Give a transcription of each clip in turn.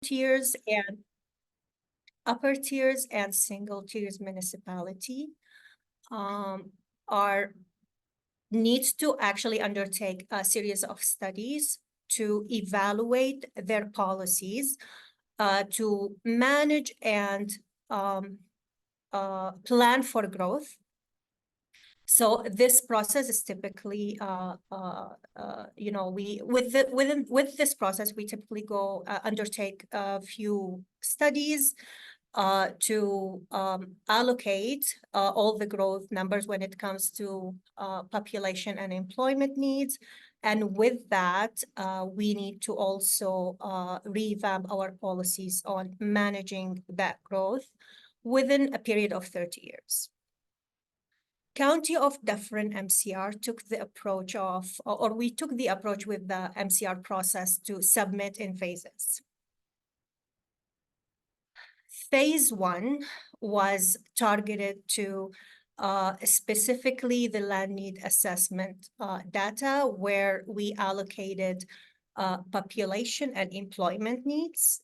tiers and upper tiers and single tiers municipality are needs to actually undertake a series of studies to evaluate their policies, to manage and plan for growth. So this process is typically, with this process, we typically go undertake a few studies to allocate all the growth numbers when it comes to population and employment needs. And with that, we need to also revamp our policies on managing that growth within a period of 30 years. County of Dufferin MCR took the approach of, or we took the approach with the MCR process to submit in phases. Phase 1 was targeted to specifically the land need assessment data, where we allocated population and employment needs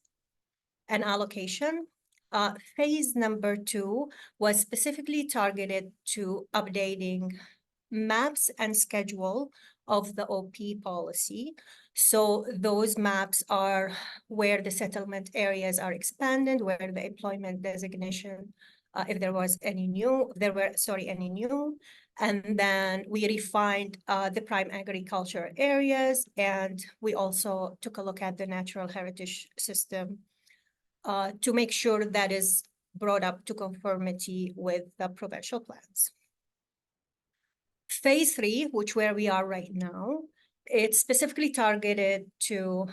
and allocation. Phase number 2 was specifically targeted to updating maps and schedule of the OP policy. So those maps are where the settlement areas are expanded, where the employment designation, if there was any new, any new. And then we refined the prime agriculture areas, and we also took a look at the natural heritage system to make sure that is brought up to conformity with the provincial plans. Phase 3, which where we are right now, it's specifically targeted to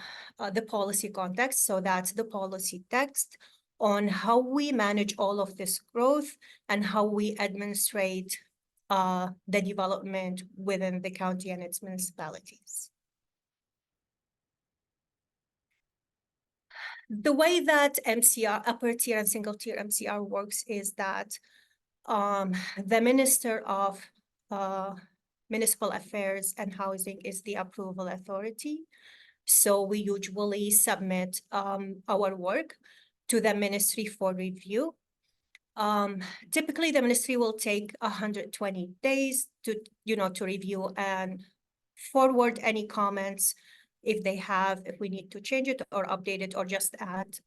the policy context. So that's the policy text on how we manage all of this growth and how we administrate the development within the county and its municipalities. The way that MCR, upper tier and single tier MCR works is that the Minister of Municipal Affairs and Housing is the approval authority. So we usually submit our work to the ministry for review. Typically, the ministry will take 120 days to review and forward any comments if they have, if we need to change it or update it or just add,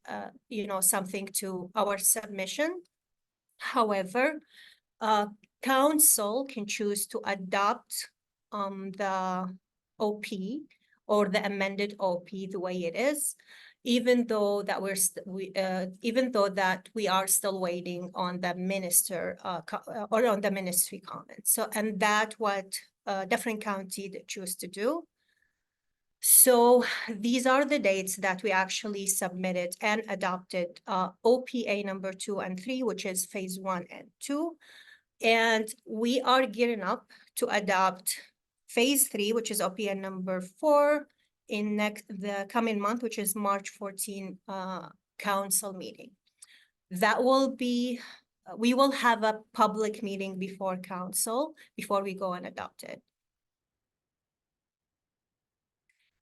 something to our submission. However, council can choose to adopt the OP or the amended OP the way it is, even though that we are still waiting on the minister or on the ministry comments. So, and that what Dufferin County choose to do. So these are the dates that we actually submitted and adopted OPA number 2 and 3, which is phase 1 and 2. And we are gearing up to adopt phase 3, which is OPA number 4 in the coming month, which is March 14 council meeting. That will be, we will have a public meeting before council, before we go and adopt it.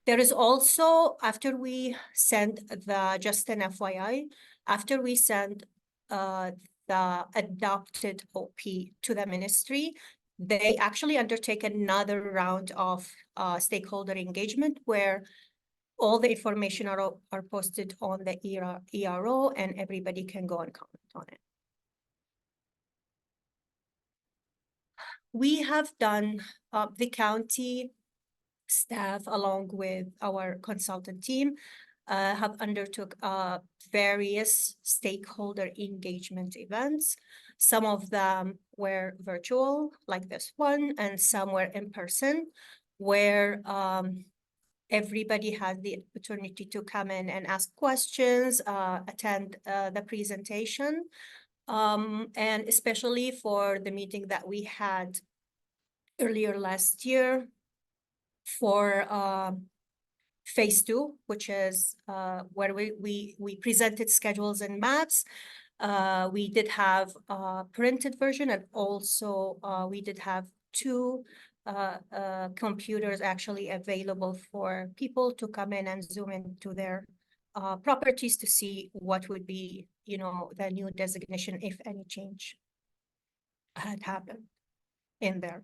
There is also, after we send just an FYI, after we send the adopted OP to the ministry, they actually undertake another round of stakeholder engagement where all the information are posted on the ERO and everybody can go and comment on it. We have done the county staff, along with our consultant team, have undertook various stakeholder engagement events. Some of them were virtual, like this one, and some were in person, where everybody had the opportunity to come in and ask questions, attend the presentation, and especially for the meeting that we had earlier last year for phase 2, which is where we presented schedules and maps. We did have a printed version, and also we did have 2 computers actually available for people to come in and zoom into their properties to see what would be, the new designation if any change had happened in there.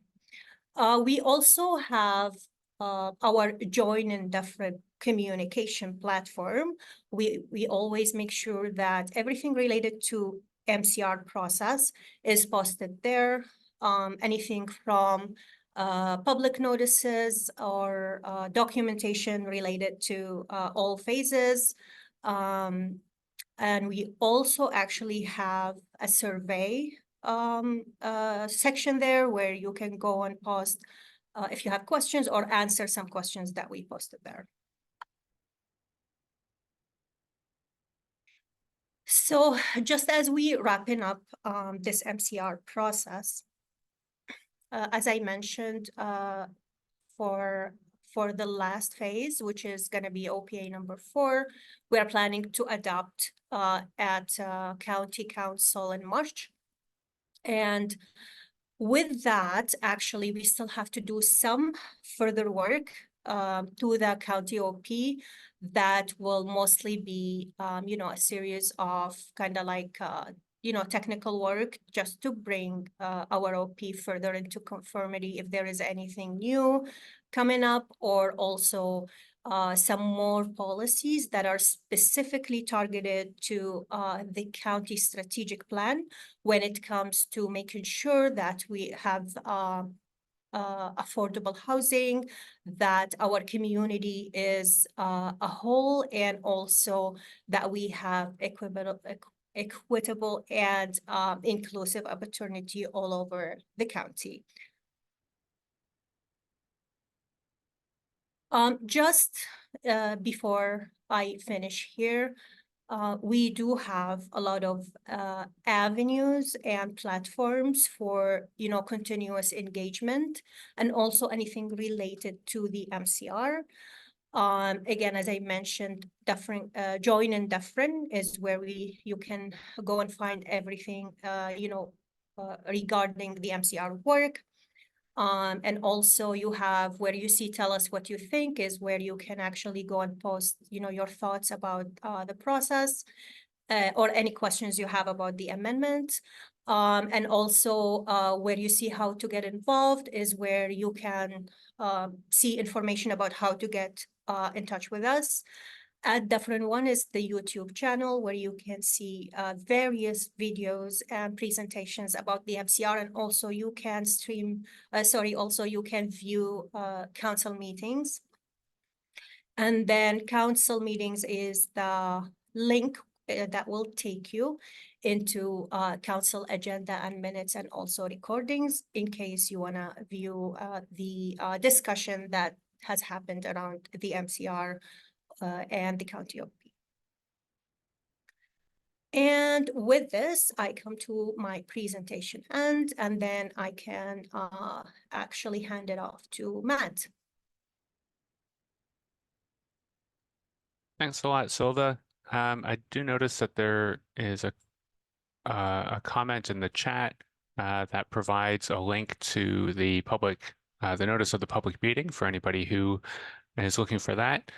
We also have our join and different communication platform. We always make sure that everything related to MCR process is posted there. Anything from public notices or documentation related to all phases. And we also actually have a survey section there where you can go and post if you have questions or answer some questions that we posted there. So just as we wrapping up this MCR process, as I mentioned, for the last phase, which is going to be OPA number 4, we are planning to adopt at County Council in March. And with that, actually, we still have to do some further work to the county OP that will mostly be, a series of kind of like, technical work just to bring our OP further into conformity if there is anything new coming up, or also some more policies that are specifically targeted to the county strategic plan when it comes to making sure that we have affordable housing, that our community is a whole, and also that we have equitable and inclusive opportunity all over the county. Just before I finish here, we do have a lot of avenues and platforms for, continuous engagement, and also anything related to the MCR. Again, as I mentioned, join and different is where you can go and find everything, regarding the MCR work. And also you have where you see tell us what you think is where you can actually go and post, your thoughts about the process or any questions you have about the amendment. And also where you see how to get involved is where you can see information about how to get in touch with us. A different one is the YouTube channel, where you can see various videos and presentations about the MCR, and also you can also you can view council meetings. And then council meetings is the link that will take you into council agenda and minutes, and also recordings in case you want to view the discussion that has happened around the MCR and the county OP. And with this, I come to my presentation and then I can actually hand it off to Matt. Thanks a lot, Silva. I do notice that there is a comment in the chat that provides a link to the notice of the public meeting for anybody who is looking for that.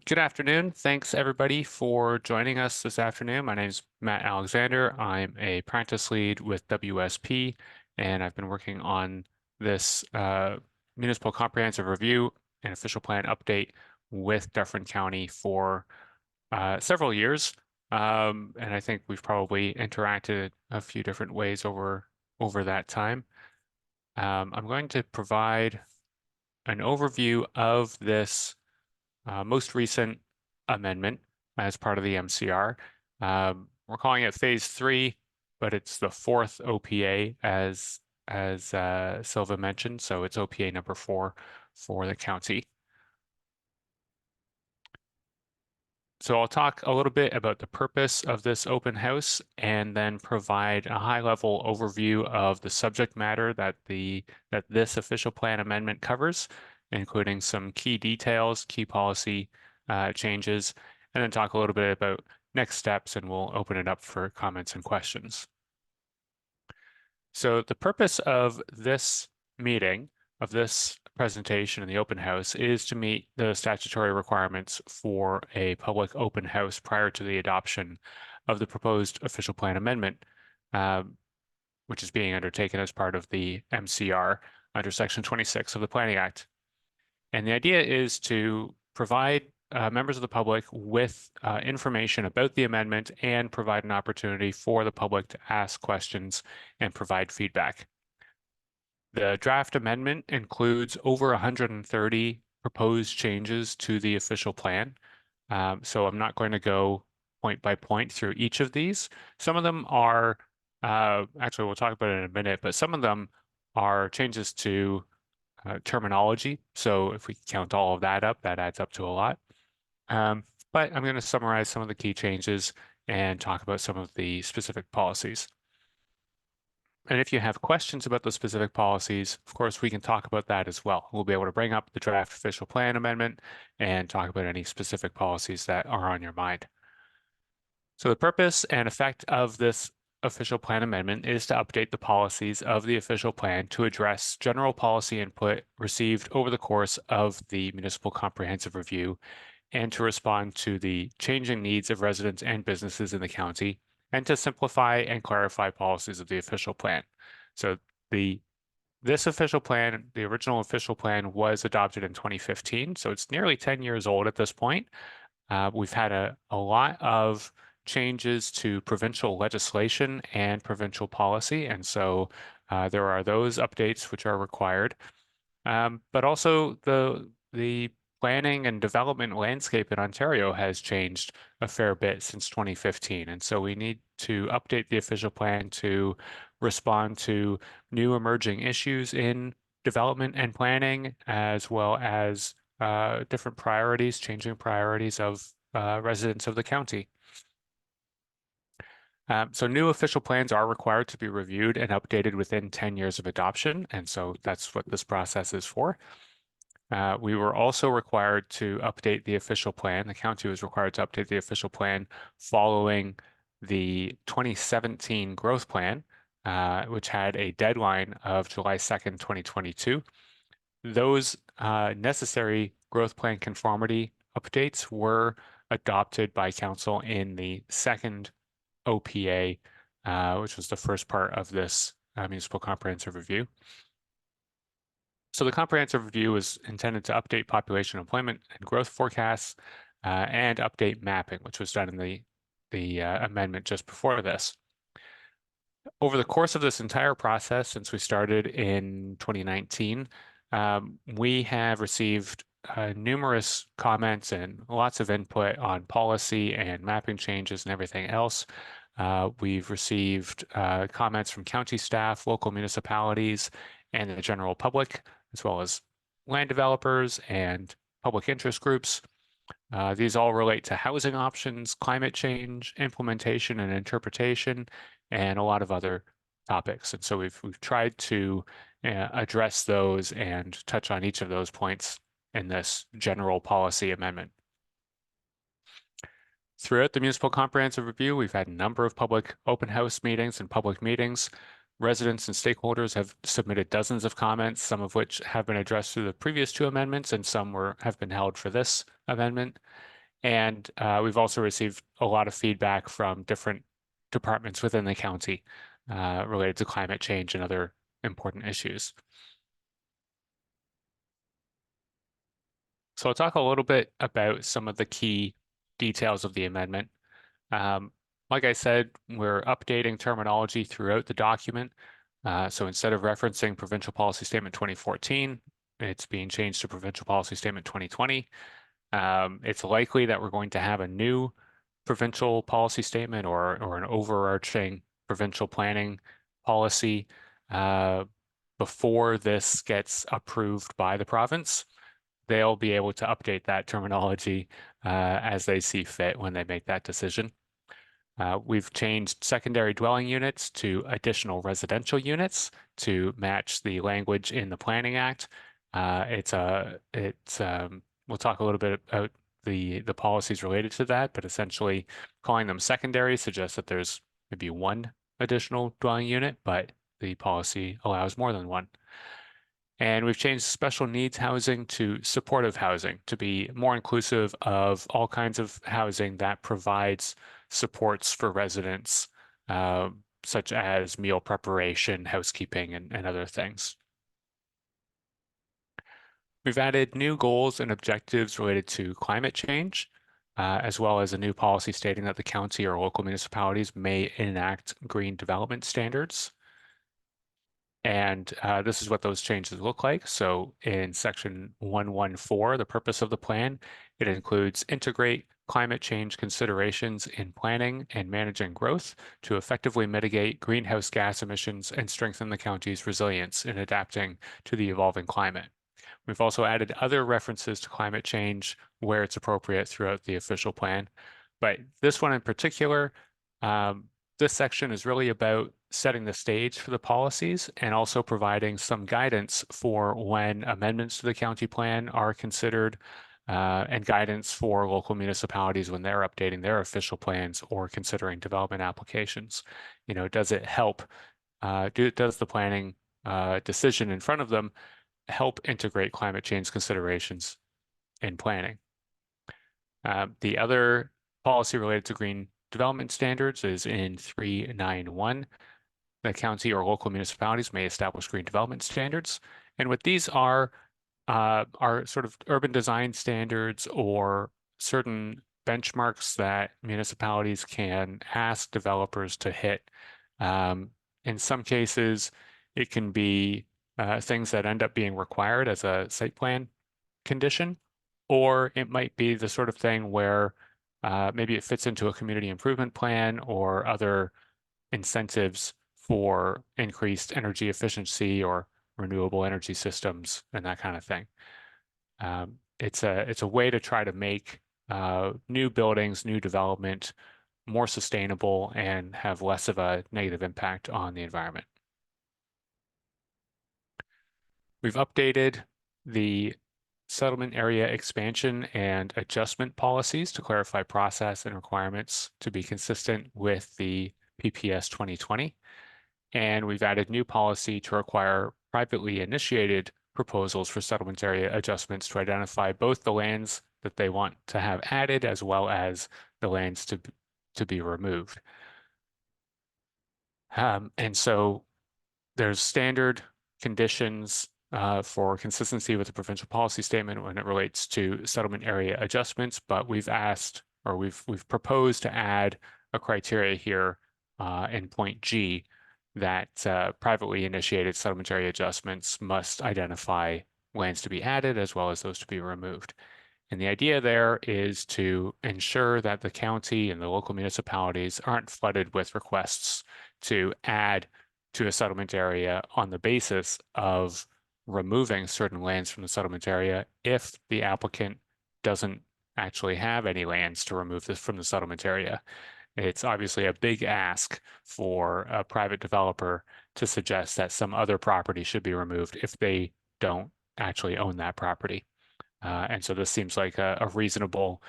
Good afternoon. Thanks everybody for joining us this afternoon. My name is Matt Alexander. I'm a practice lead with WSP, and I've been working on this municipal comprehensive review and official plan update with Dufferin County for several years. And I think we've probably interacted a few different ways over that time. I'm going to provide an overview of this most recent amendment as part of the MCR. We're calling it phase 3, but it's the 4th OPA as Silva mentioned. So it's OPA number 4 for the county. So I'll talk a little bit about the purpose of this open house, and then provide a high-level overview of the subject matter that this official plan amendment covers, including some key details, key policy changes, and then talk a little bit about next steps, and we'll open it up for comments and questions. So the purpose of this meeting, of this presentation in the open house is to meet the statutory requirements for a public open house prior to the adoption of the proposed official plan amendment, which is being undertaken as part of the MCR under Section 26 of the Planning Act. And the idea is to provide members of the public with information about the amendment and provide an opportunity for the public to ask questions and provide feedback. The draft amendment includes over 130 proposed changes to the official plan. So I'm not going to go point by point through each of these. Some of them are, actually we'll talk about it in a minute, but some of them are changes to terminology. So if we count all of that up, that adds up to a lot. But I'm going to summarize some of the key changes and talk about some of the specific policies. And if you have questions about the specific policies, of course, we can talk about that as well. We'll be able to bring up the draft official plan amendment and talk about any specific policies that are on your mind. So the purpose and effect of this official plan amendment is to update the policies of the official plan to address general policy input received over the course of the municipal comprehensive review and to respond to the changing needs of residents and businesses in the county and to simplify and clarify policies of the official plan. So this official plan, the original official plan was adopted in 2015, so it's nearly 10 years old at this point. We've had a lot of changes to provincial legislation and provincial policy, and so there are those updates which are required. But also the planning and development landscape in Ontario has changed a fair bit since 2015. And so we need to update the official plan to respond to new emerging issues in development and planning, as well as different priorities, changing priorities of residents of the county. So new official plans are required to be reviewed and updated within 10 years of adoption. And so that's what this process is for. We were also required to update the official plan. The county was required to update the official plan following the 2017 growth plan, which had a deadline of July 2nd, 2022. Those necessary growth plan conformity updates were adopted by council in the second OPA, which was the first part of this municipal comprehensive review. So the comprehensive review is intended to update population, employment, and growth forecasts, and update mapping, which was done in the amendment just before this. Over the course of this entire process, since we started in 2019, we have received numerous comments and lots of input on policy and mapping changes and everything else. We've received comments from county staff, local municipalities, and the general public, as well as land developers and public interest groups. These all relate to housing options, climate change, implementation and interpretation, and a lot of other topics. And so we've tried to address those and touch on each of those points in this general policy amendment. Throughout the Municipal Comprehensive Review, we've had a number of public open house meetings and public meetings. Residents and stakeholders have submitted dozens of comments, some of which have been addressed through the previous two amendments, and some have been held for this amendment. And we've also received a lot of feedback from different departments within the county related to climate change and other important issues. So I'll talk a little bit about some of the key details of the amendment. Like I said, we're updating terminology throughout the document. So instead of referencing Provincial Policy Statement 2014, it's being changed to Provincial Policy Statement 2020. It's likely that we're going to have a new provincial policy statement or an overarching provincial planning policy before this gets approved by the province. They'll be able to update that terminology as they see fit when they make that decision. We've changed secondary dwelling units to additional residential units to match the language in the Planning Act. We'll talk a little bit about the policies related to that, but essentially calling them secondary suggests that there's maybe one additional dwelling unit, but the policy allows more than one. And we've changed special needs housing to supportive housing to be more inclusive of all kinds of housing that provides supports for residents, such as meal preparation, housekeeping, and other things. We've added new goals and objectives related to climate change, as well as a new policy stating that the county or local municipalities may enact green development standards. And this is what those changes look like. So in section 114, the purpose of the plan, it includes integrate climate change considerations in planning and managing growth to effectively mitigate greenhouse gas emissions and strengthen the county's resilience in adapting to the evolving climate. We've also added other references to climate change where it's appropriate throughout the official plan. But this one in particular, this section is really about setting the stage for the policies and also providing some guidance for when amendments to the county plan are considered, and guidance for local municipalities when they're updating their official plans or considering development applications. You know, does it help? Does the planning decision in front of them help integrate climate change considerations in planning? The other policy related to green development standards is in 391. The county or local municipalities may establish green development standards. And what these are sort of urban design standards or certain benchmarks that municipalities can ask developers to hit. In some cases, it can be things that end up being required as a site plan condition, or it might be the sort of thing where maybe it fits into a community improvement plan or other incentives for increased energy efficiency or renewable energy systems and that kind of thing. It's a way to try to make new buildings, new development more sustainable and have less of a negative impact on the environment. We've updated the settlement area expansion and adjustment policies to clarify process and requirements to be consistent with the PPS 2020. And we've added new policy to require privately initiated proposals for settlement area adjustments to identify both the lands that they want to have added as well as the lands to be removed. And so there's standard conditions for consistency with the provincial policy statement when it relates to settlement area adjustments, but we've asked or we've proposed to add a criteria here in point G that privately initiated settlement area adjustments must identify lands to be added as well as those to be removed. And the idea there is to ensure that the county and the local municipalities aren't flooded with requests to add to a settlement area on the basis of removing certain lands from the settlement area if the applicant doesn't actually have any lands to remove this from the settlement area. It's obviously a big ask for a private developer to suggest that some other property should be removed if they don't actually own that property. And so this seems like a reasonable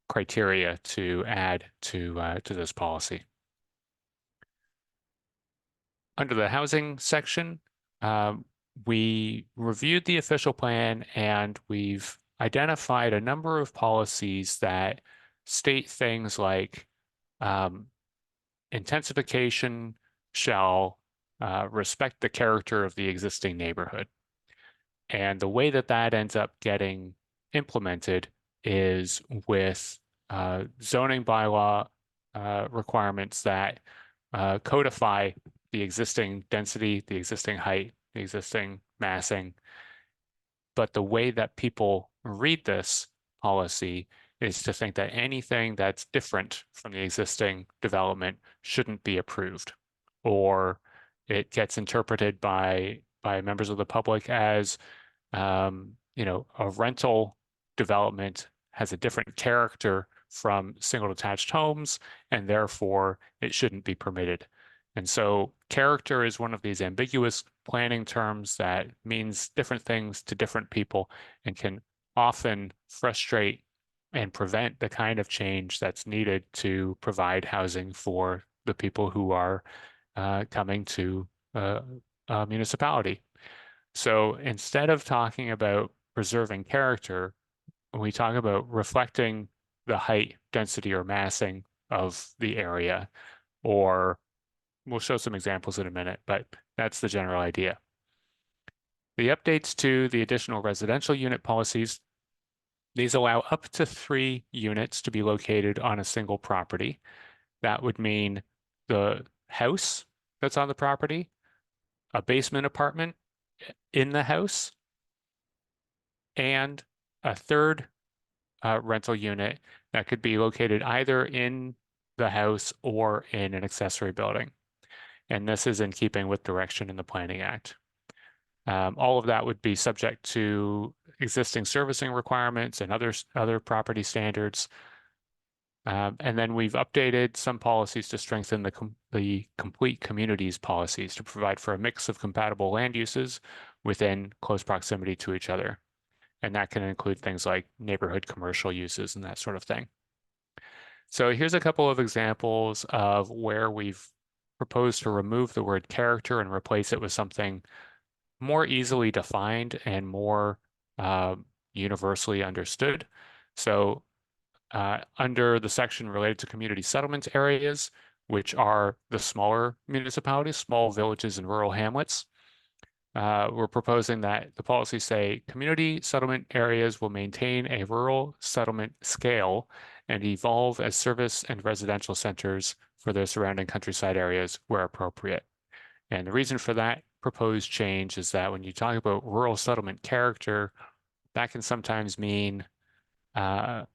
criteria to add to this policy. Under the housing section, we reviewed the official plan and we've identified a number of policies that state things like intensification shall respect the character of the existing neighborhood. And the way that that ends up getting implemented is with zoning bylaw requirements that codify the existing density, the existing height, the existing massing. But the way that people read this policy is to think that anything that's different from the existing development shouldn't be approved, or it gets interpreted by members of the public as a rental development has a different character from single detached homes, and therefore it shouldn't be permitted. And so character is one of these ambiguous planning terms that means different things to different people and can often frustrate and prevent the kind of change that's needed to provide housing for the people who are coming to a municipality. So instead of talking about preserving character, when we talk about reflecting the height, density, or massing of the area, or we'll show some examples in a minute, but that's the general idea. The updates to the additional residential unit policies, these allow up to 3 units to be located on a single property. That would mean the house that's on the property, a basement apartment in the house, and a third rental unit that could be located either in the house or in an accessory building. And this is in keeping with direction in the Planning Act. All of that would be subject to existing servicing requirements and other property standards. And then we've updated some policies to strengthen the complete communities policies to provide for a mix of compatible land uses within close proximity to each other. And that can include things like neighborhood commercial uses and that sort of thing. So here's a couple of examples of where we've proposed to remove the word character and replace it with something more easily defined and more universally understood. So under the section related to community settlement areas, which are the smaller municipalities, small villages and rural hamlets, we're proposing that the policies say community settlement areas will maintain a rural settlement scale and evolve as service and residential centers for their surrounding countryside areas where appropriate. And the reason for that proposed change is that when you talk about rural settlement character, that can sometimes mean home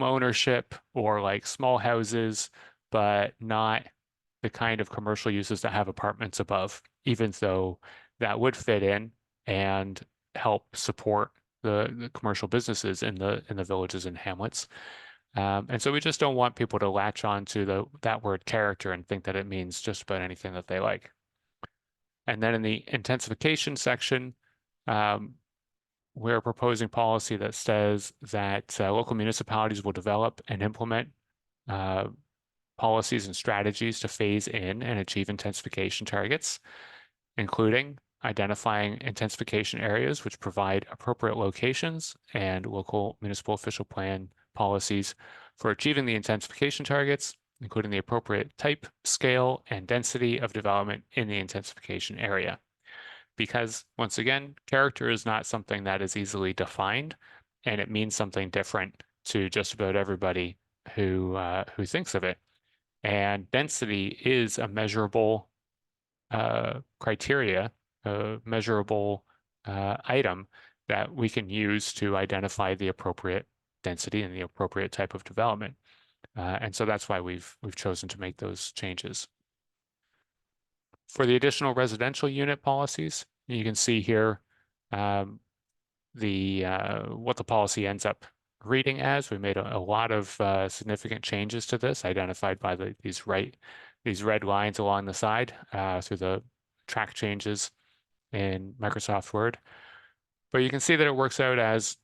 ownership or like small houses, but not the kind of commercial uses that have apartments above, even though that would fit in and help support the commercial businesses in the villages and hamlets. And so we just don't want people to latch on to that word character and think that it means just about anything that they like. And then in the intensification section, we're proposing policy that says that local municipalities will develop and implement policies and strategies to phase in and achieve intensification targets, including identifying intensification areas which provide appropriate locations and local municipal official plan policies for achieving the intensification targets, including the appropriate type, scale, and density of development in the intensification area. Because once again, character is not something that is easily defined, and it means something different to just about everybody who thinks of it. And density is a measurable criteria, a measurable item that we can use to identify the appropriate density and the appropriate type of development. And so that's why we've chosen to make those changes. For the additional residential unit policies, you can see here what the policy ends up reading as. We made a lot of significant changes to this, identified by these red lines along the side through the track changes in Microsoft Word. But you can see that it works out as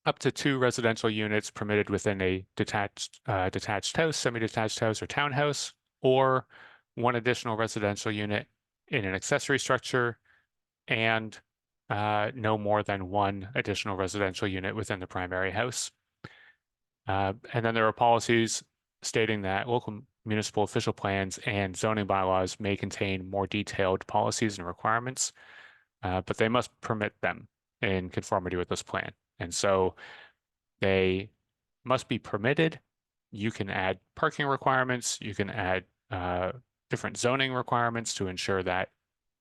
up to 2 residential units permitted within a detached house, semi-detached house, or townhouse, or 1 additional residential unit in an accessory structure, and no more than 1 additional residential unit within the primary house. And then there are policies stating that local municipal official plans and zoning bylaws may contain more detailed policies and requirements, but they must permit them in conformity with this plan. And so they must be permitted. You can add parking requirements. You can add different zoning requirements to ensure that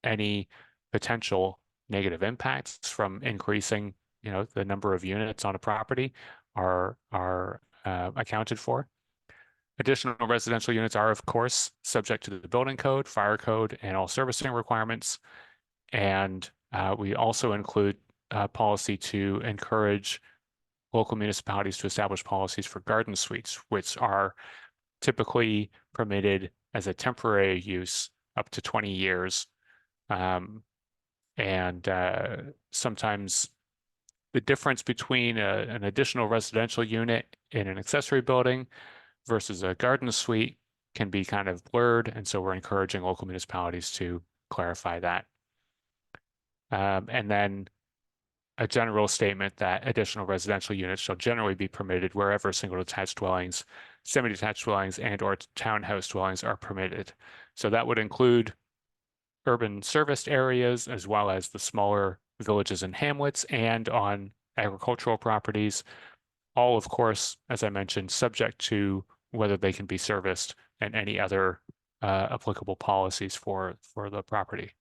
any potential negative impacts from increasing, the number of units on a property are accounted for. Additional residential units are, of course, subject to the building code, fire code, and all servicing requirements. And we also include policy to encourage local municipalities to establish policies for garden suites, which are typically permitted as a temporary use up to 20 years. And sometimes the difference between an additional residential unit in an accessory building versus a garden suite can be kind of blurred. And so we're encouraging local municipalities to clarify that. And then a general statement that additional residential units shall generally be permitted wherever single detached dwellings, semi-detached dwellings, and or townhouse dwellings are permitted. So that would include urban serviced areas as well as the smaller villages and hamlets and on agricultural properties. All, of course, as I mentioned, subject to whether they can be serviced and any other applicable policies for the property.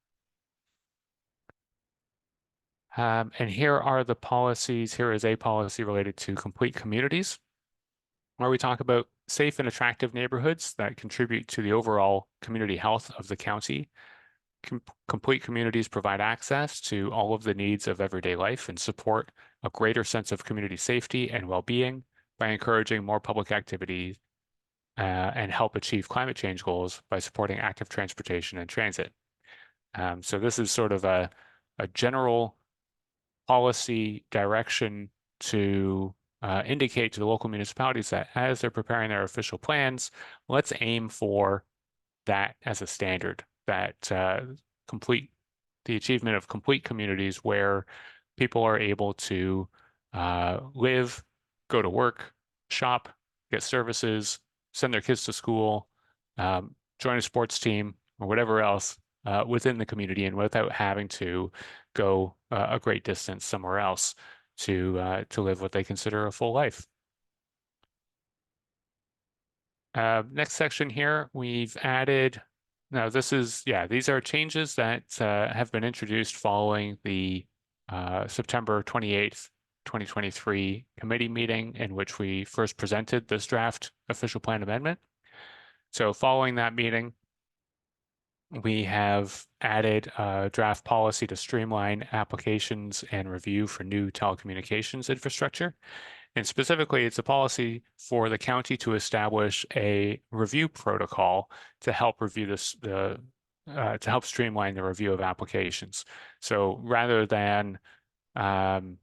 And here are the policies. Here is a policy related to complete communities, where we talk about safe and attractive neighborhoods that contribute to the overall community health of the county. Complete communities provide access to all of the needs of everyday life and support a greater sense of community safety and well-being by encouraging more public activity and help achieve climate change goals by supporting active transportation and transit. So this is sort of a general policy direction to indicate to the local municipalities that as they're preparing their official plans, let's aim for that as a standard, that the achievement of complete communities where people are able to live, go to work, shop, get services, send their kids to school, join a sports team, or whatever else within the community and without having to go a great distance somewhere else to live what they consider a full life. Next section here, we've added, now this is, these are changes that have been introduced following the September 28th, 2023 committee meeting in which we first presented this draft official plan amendment. So following that meeting, we have added a draft policy to streamline applications and review for new telecommunications infrastructure. And specifically, it's a policy for the county to establish a review protocol to help review to help streamline the review of applications. So rather than having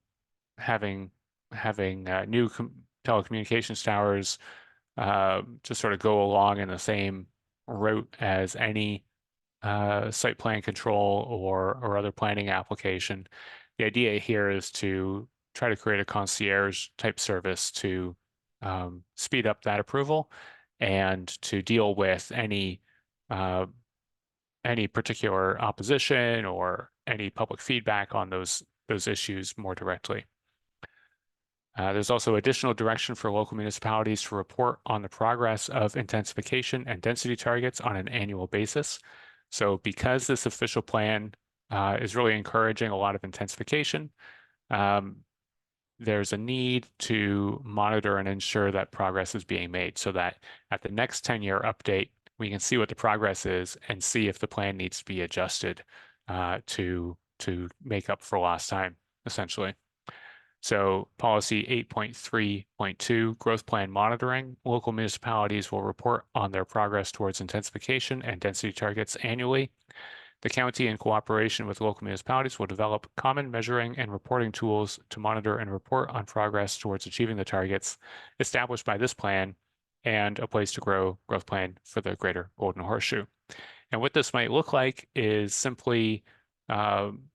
new telecommunications towers just sort of go along in the same route as any site plan control or other planning application. The idea here is to try to create a concierge type service to speed up that approval and to deal with any particular opposition or any public feedback on those issues more directly. There's also additional direction for local municipalities to report on the progress of intensification and density targets on an annual basis. So because this official plan is really encouraging a lot of intensification, there's a need to monitor and ensure that progress is being made so that at the next 10-year update, we can see what the progress is and see if the plan needs to be adjusted to make up for lost time, essentially. So policy 8.3.2, growth plan monitoring. Local municipalities will report on their progress towards intensification and density targets annually. The county, in cooperation with local municipalities, will develop common measuring and reporting tools to monitor and report on progress towards achieving the targets established by this plan and a place to grow growth plan for the greater Golden Horseshoe. And what this might look like is simply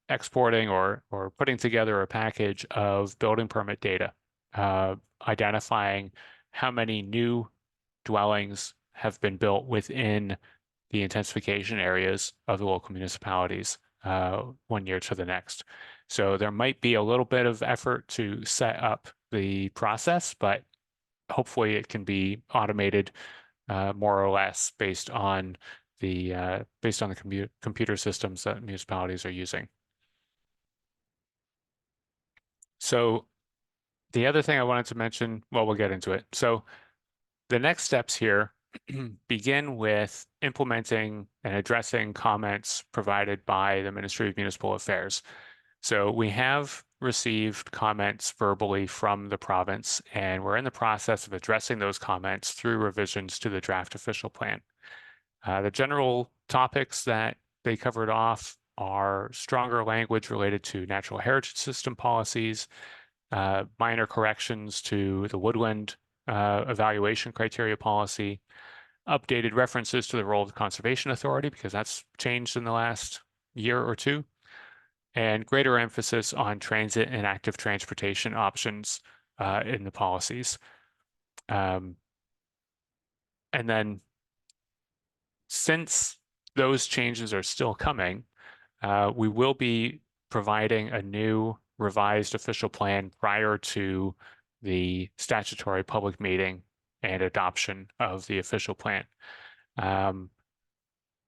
exporting or putting together a package of building permit data, identifying how many new dwellings have been built within the intensification areas of the local municipalities 1 year to the next. So there might be a little bit of effort to set up the process, but hopefully it can be automated more or less based on the computer systems that municipalities are using. So the other thing I wanted to mention, well, we'll get into it. So the next steps here begin with implementing and addressing comments provided by the Ministry of Municipal Affairs. So we have received comments verbally from the province, and we're in the process of addressing those comments through revisions to the draft official plan. The general topics that they covered off are stronger language related to natural heritage system policies, minor corrections to the woodland evaluation criteria policy, updated references to the role of the Conservation Authority, because that's changed in the last year or two, and greater emphasis on transit and active transportation options in the policies. And then since those changes are still coming, we will be providing a new revised official plan prior to the statutory public meeting and adoption of the official plan.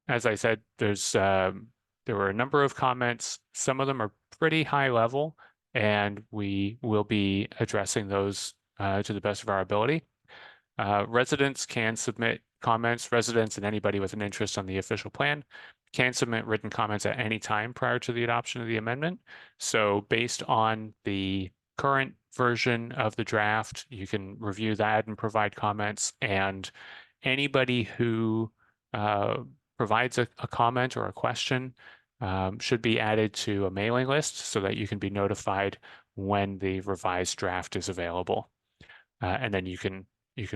As I said, there were a number of comments. Some of them are pretty high level, and we will be addressing those to the best of our ability. Residents can submit comments. Residents and anybody with an interest on the official plan can submit written comments at any time prior to the adoption of the amendment. So based on the current version of the draft, you can review that and provide comments. And anybody who provides a comment or a question should be added to a mailing list so that you can be notified when the revised draft is available. And then you can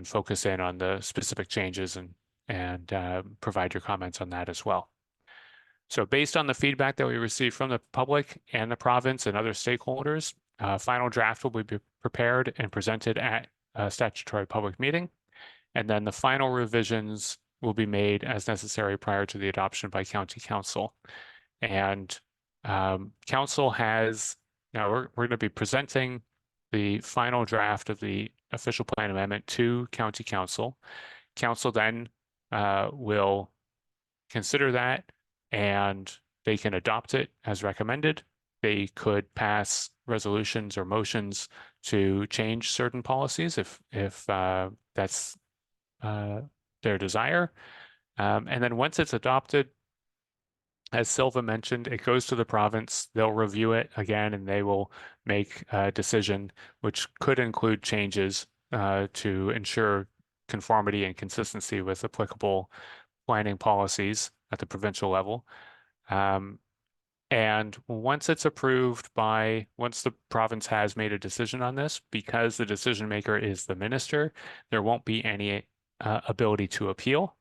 focus in on the specific changes and provide your comments on that as well. So based on the feedback that we received from the public and the province and other stakeholders, final draft will be prepared and presented at a statutory public meeting. And then the final revisions will be made as necessary prior to the adoption by County Council. And Council has, now we're going to be presenting the final draft of the official plan amendment to County Council. Council then will consider that and they can adopt it as recommended. They could pass resolutions or motions to change certain policies if that's their desire. And then once it's adopted, as Silva mentioned, it goes to the province. They'll review it again and they will make a decision, which could include changes to ensure conformity and consistency with applicable planning policies at the provincial level. And once it's approved once the province has made a decision on this, because the decision maker is the minister, there won't be any ability to appeal.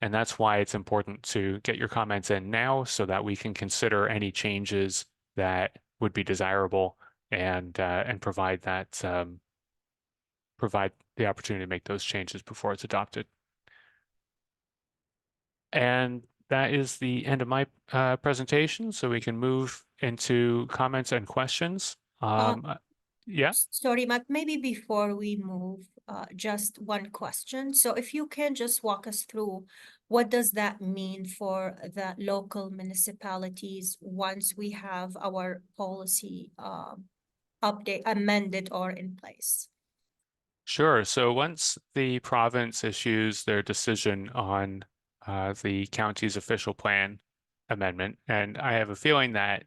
And that's why it's important to get your comments in now so that we can consider any changes that would be desirable and provide the opportunity to make those changes before it's adopted. And that is the end of my presentation, so we can move into comments and questions. Yeah. Sorry, Matt, maybe before we move, just one question. So if you can just walk us through, what does that mean for the local municipalities once we have our policy update amended or in place? Sure. So once the province issues their decision on the county's official plan amendment, and I have a feeling that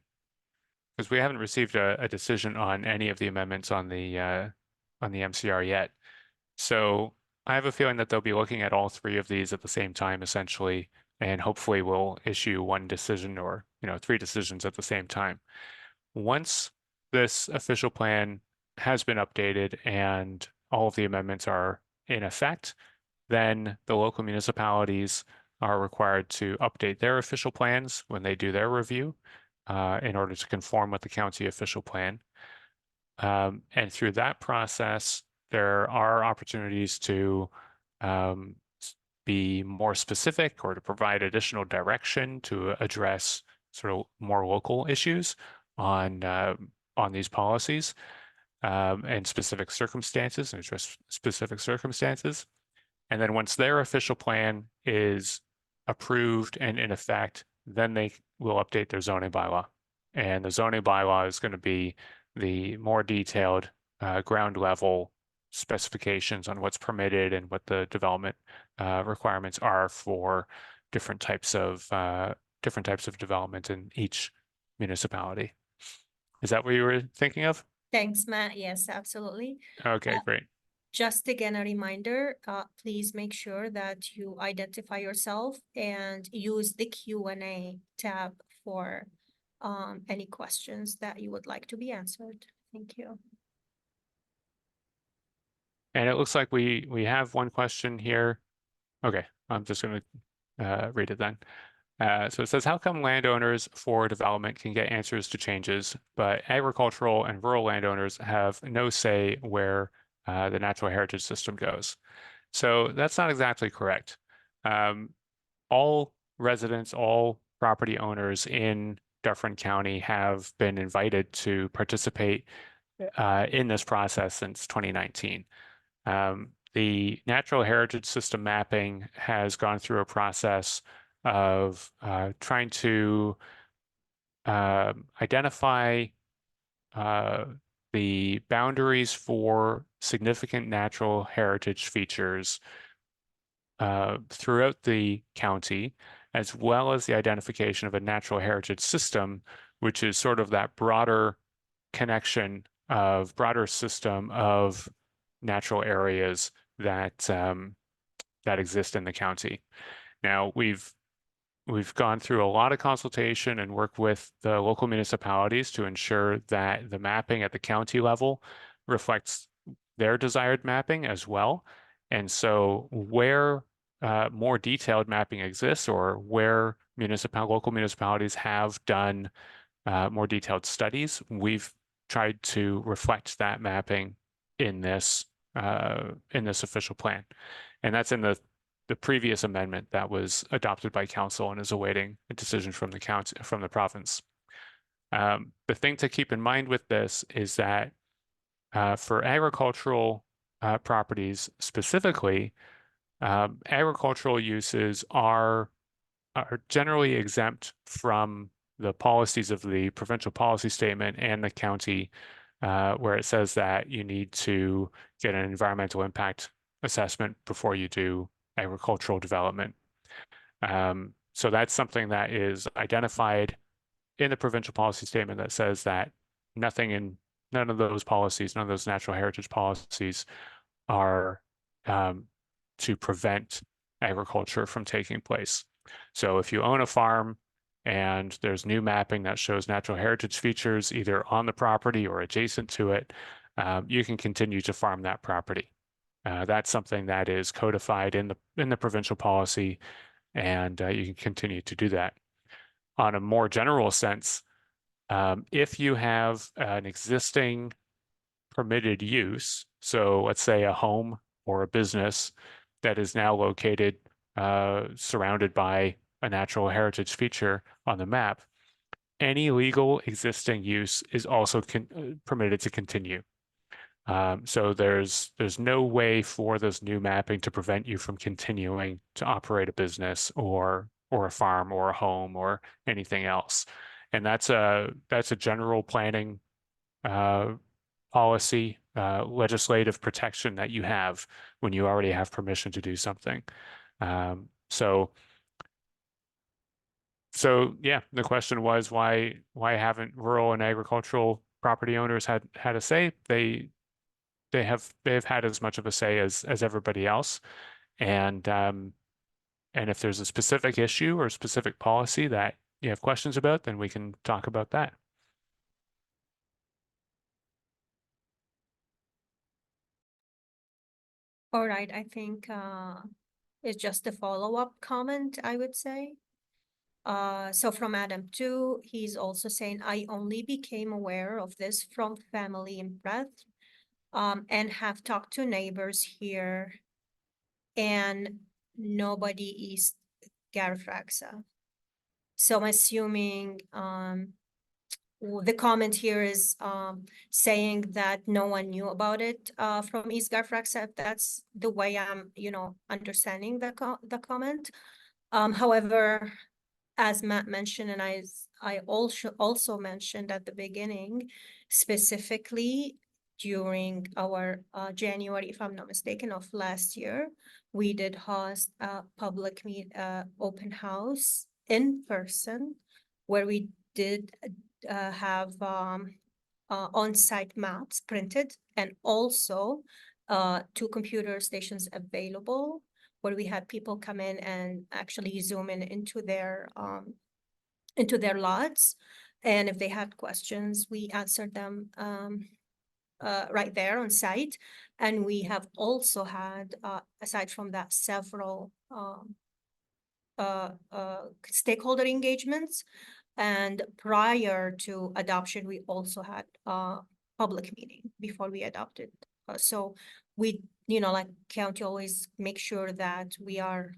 because we haven't received a decision on any of the amendments on the MCR yet. So I have a feeling that they'll be looking at all three of these at the same time, essentially, and hopefully we'll issue one decision or, three decisions at the same time. Once this official plan has been updated and all of the amendments are in effect, then the local municipalities are required to update their official plans when they do their review in order to conform with the county official plan. And through that process, there are opportunities to be more specific or to provide additional direction to address sort of more local issues on these policies and specific circumstances and address specific circumstances. And then once their official plan is approved and in effect, then they will update their zoning bylaw. And the zoning bylaw is going to be the more detailed ground level specifications on what's permitted and what the development requirements are for different types of development in each municipality. Is that what you were thinking of? Thanks, Matt. Yes, absolutely. Okay, great. Just again, a reminder, please make sure that you identify yourself and use the Q&A tab for any questions that you would like to be answered. Thank you. And it looks like we have one question here. Okay, I'm just going to read it then. So it says, how come landowners for development can get answers to changes, but agricultural and rural landowners have no say where the natural heritage system goes? So that's not exactly correct. All residents, all property owners in Dufferin County have been invited to participate in this process since 2019. The natural heritage system mapping has gone through a process of trying to identify uh, the boundaries for significant natural heritage features throughout the county, as well as the identification of a natural heritage system, which is sort of that broader connection of broader system of natural areas that that exist in the county. Now we've gone through a lot of consultation and work with the local municipalities to ensure that the mapping at the county level reflects their desired mapping as well. And so where more detailed mapping exists, or where local municipalities have done more detailed studies, we've tried to reflect that mapping in this official plan. And that's in the previous amendment that was adopted by council and is awaiting a decision from the county, from the province. The thing to keep in mind with this is that for agricultural properties specifically, agricultural uses are generally exempt from the policies of the provincial policy statement and the county, where it says that you need to get an environmental impact assessment before you do agricultural development. So that's something that is identified in the provincial policy statement that says that none of those policies, none of those natural heritage policies are to prevent agriculture from taking place. So if you own a farm and there's new mapping that shows natural heritage features either on the property or adjacent to it, you can continue to farm that property. That's something that is codified in the provincial policy, and you can continue to do that. On a more general sense, if you have an existing permitted use, so let's say a home or a business that is now located surrounded by a natural heritage feature on the map, any legal existing use is also permitted to continue. So there's no way for this new mapping to prevent you from continuing to operate a business or a farm or a home or anything else. And that's a general planning policy, legislative protection that you have when you already have permission to do something. So yeah, the question was why haven't rural and agricultural property owners had a say? They've had as much of a say as everybody else, and if there's a specific issue or a specific policy that you have questions about, then we can talk about that. All right, I think it's just a follow-up comment, I would say. So from Adam too, he's also saying, I only became aware of this from family in Breath, and have talked to neighbors here, and nobody is Garifraxa. So I'm assuming the comment here is saying that no one knew about it from East Garifraxa, if that's the way I'm, understanding the comment. However, as Matt mentioned, and I also mentioned at the beginning, specifically during our January, if I'm not mistaken, of last year, we did host a public open house in person, where we did have on-site maps printed, and also 2 computer stations available, where we had people come in and actually zoom in into their lots. And if they had questions, we answered them right there on site. And we have also had, aside from that, several stakeholder engagements. And prior to adoption, we also had a public meeting before we adopted. So we, like county always make sure that we are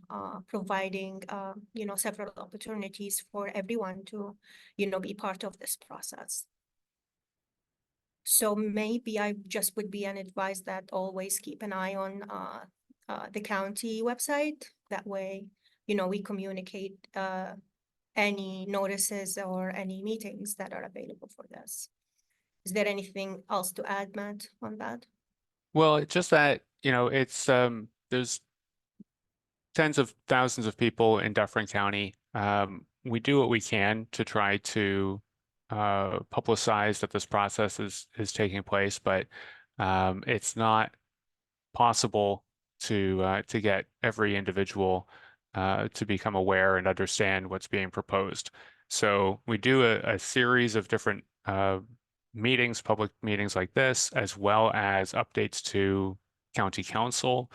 providing, several opportunities for everyone to, be part of this process. So maybe I just would be an advice that always keep an eye on the county website. That way, we communicate any notices or any meetings that are available for this. Is there anything else to add, Matt, on that? Well, it's just that, it's there's tens of thousands of people in Dufferin County. We do what we can to try to publicize that this process is taking place, but it's not possible to get every individual to become aware and understand what's being proposed. So we do a series of different meetings, public meetings like this, as well as updates to county council.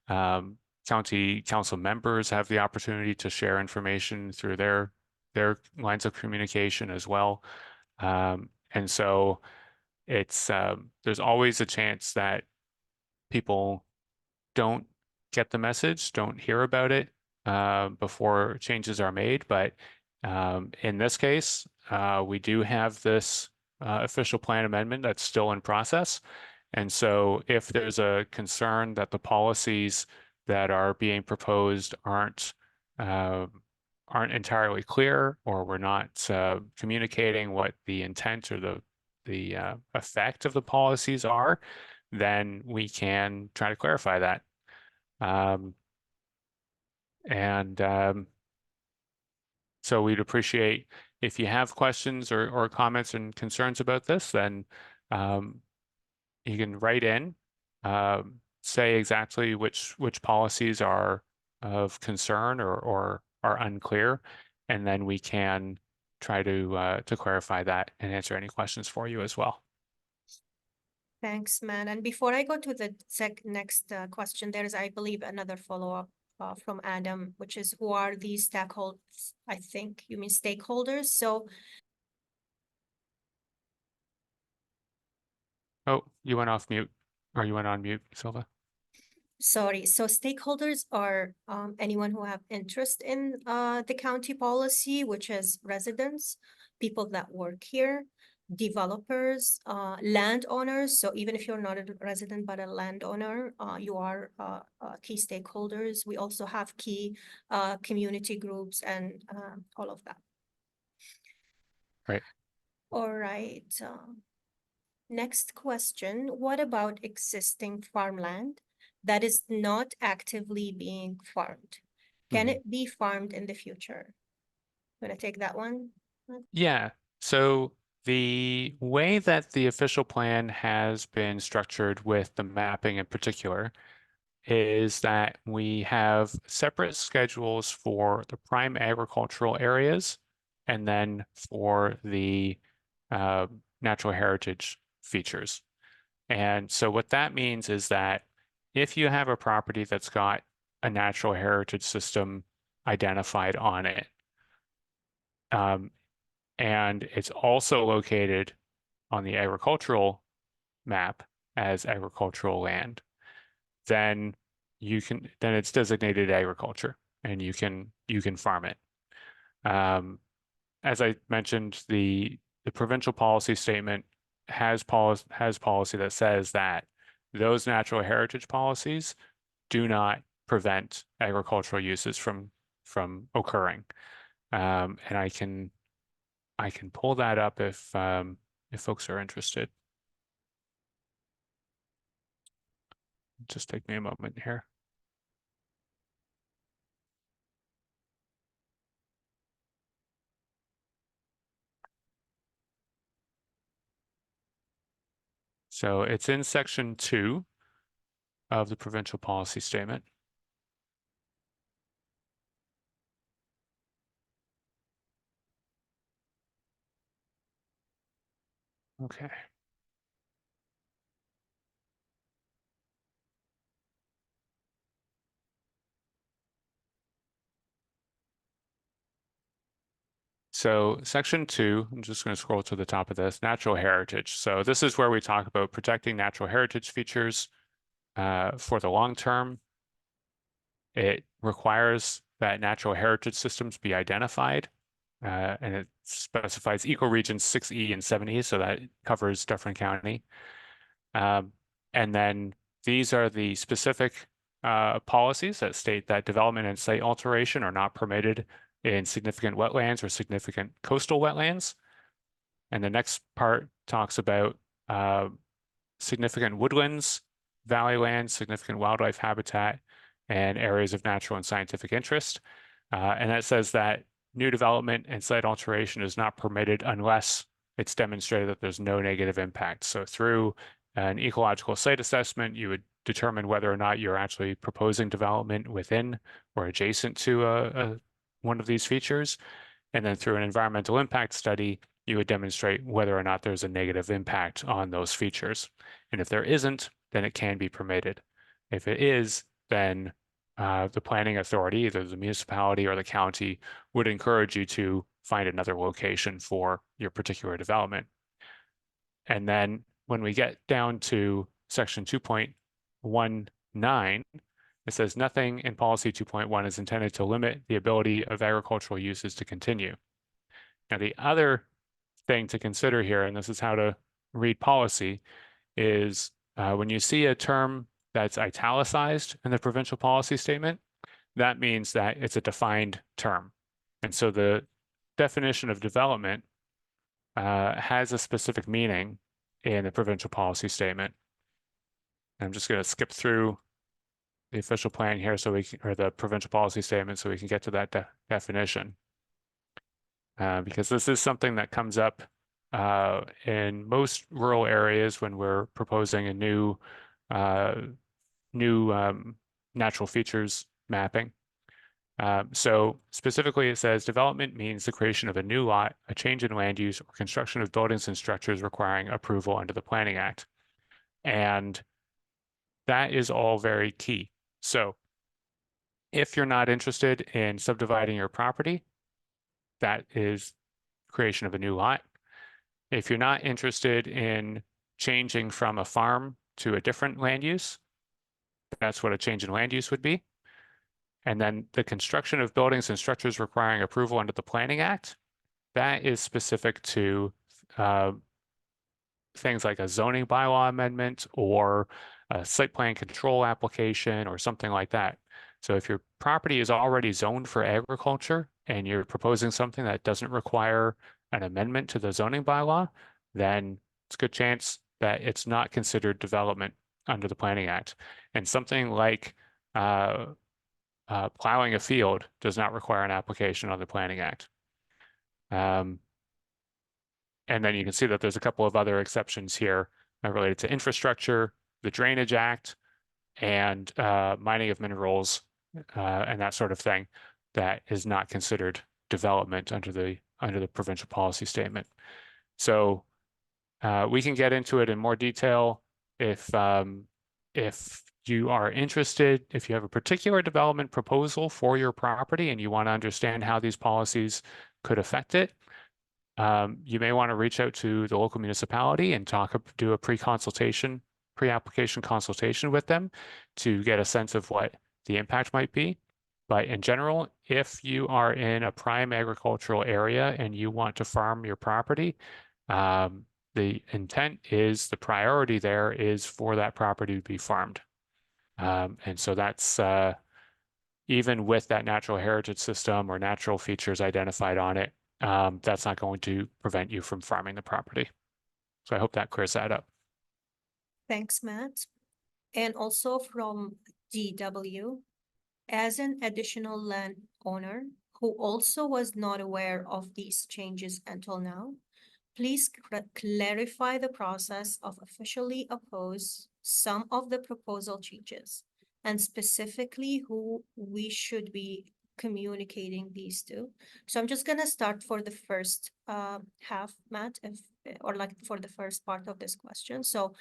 County council members have the opportunity to share information through their lines of communication as well. And so it's there's always a chance that people don't get the message, don't hear about it before changes are made. But in this case, we do have this official plan amendment that's still in process. And so if there's a concern that the policies that are being proposed uh, aren't entirely clear, or we're not communicating what the intent or the effect of the policies are, then we can try to clarify that. Um, and so we'd appreciate if you have questions or comments and concerns about this, then you can write in, say exactly which policies are of concern or are unclear, and then we can try to clarify that and answer any questions for you as well. Thanks, Matt. And before I go to the next question, there is, I believe, another follow-up from Adam, which is who are these stakeholders? I think you mean stakeholders. So Oh, you went off mute, or you went on mute, Silva. sorry, so stakeholders are anyone who have interest in the county policy, which is residents, people that work here, developers, landowners. So even if you're not a resident but a landowner, you are key stakeholders. We also have key community groups and all of that. Right. All right. Next question, what about existing farmland that is not actively being farmed? Can it be farmed in the future? Want to take that one? Yeah. So the way that the official plan has been structured with the mapping in particular is that we have separate schedules for the prime agricultural areas and then for the uh, natural heritage features. And so what that means is that if you have a property that's got a natural heritage system identified on it, um, and it's also located on the agricultural map as agricultural land, then then it's designated agriculture and you can farm it. As I mentioned, the provincial policy statement has policy that says that those natural heritage policies do not prevent agricultural uses from occurring. And I can pull that up if folks are interested. Just take me a moment here. So it's in section 2 of the provincial policy statement. Okay. So section 2, I'm just going to scroll to the top of this, natural heritage. So this is where we talk about protecting natural heritage features for the long term. It requires that natural heritage systems be identified, and it specifies ecoregions 6E and 7E, so that covers Dufferin County. And then these are the specific policies that state that development and site alteration are not permitted in significant wetlands or significant coastal wetlands. And the next part talks about significant woodlands, valley lands, significant wildlife habitat, and areas of natural and scientific interest. And that says that new development and site alteration is not permitted unless it's demonstrated that there's no negative impact. So through an ecological site assessment, you would determine whether or not you're actually proposing development within or adjacent to one of these features. And then through an environmental impact study, you would demonstrate whether or not there's a negative impact on those features. And if there isn't, then it can be permitted. If it is, then the planning authority, either the municipality or the county, would encourage you to find another location for your particular development. And then when we get down to section 2.19, it says nothing in policy 2.1 is intended to limit the ability of agricultural uses to continue. Now, the other thing to consider here, and this is how to read policy, is when you see a term that's italicized in the provincial policy statement, that means that it's a defined term. And so the definition of development has a specific meaning in the provincial policy statement. I'm just going to skip through the official plan here so we can, or the provincial policy statement, so we can get to that definition. Because this is something that comes up in most rural areas when we're proposing a new natural features mapping. So specifically, it says development means the creation of a new lot, a change in land use, or construction of buildings and structures requiring approval under the Planning Act. And that is all very key. So if you're not interested in subdividing your property, that is creation of a new lot. If you're not interested in changing from a farm to a different land use, that's what a change in land use would be. And then the construction of buildings and structures requiring approval under the Planning Act, that is specific to things like a zoning bylaw amendment or a site plan control application or something like that. So if your property is already zoned for agriculture and you're proposing something that doesn't require an amendment to the zoning bylaw, then it's a good chance that it's not considered development under the Planning Act. And something like plowing a field does not require an application on the Planning Act. And then you can see that there's a couple of other exceptions here related to infrastructure, the Drainage Act, and mining of minerals and that sort of thing that is not considered development under the provincial policy statement. So we can get into it in more detail if you are interested, if you have a particular development proposal for your property and you want to understand how these policies could affect it. You may want to reach out to the local municipality and do a pre-application consultation with them to get a sense of what the impact might be. But in general, if you are in a prime agricultural area and you want to farm your property, the intent is, the priority there is for that property to be farmed. And so that's even with that natural heritage system or natural features identified on it, that's not going to prevent you from farming the property. So I hope that clears that up. Thanks, Matt. And also from DW, as an additional landowner who also was not aware of these changes until now, please clarify the process of officially oppose some of the proposal changes, and specifically who we should be communicating these to. So I'm just gonna start for the first half, Matt, or like for the first part of this question. So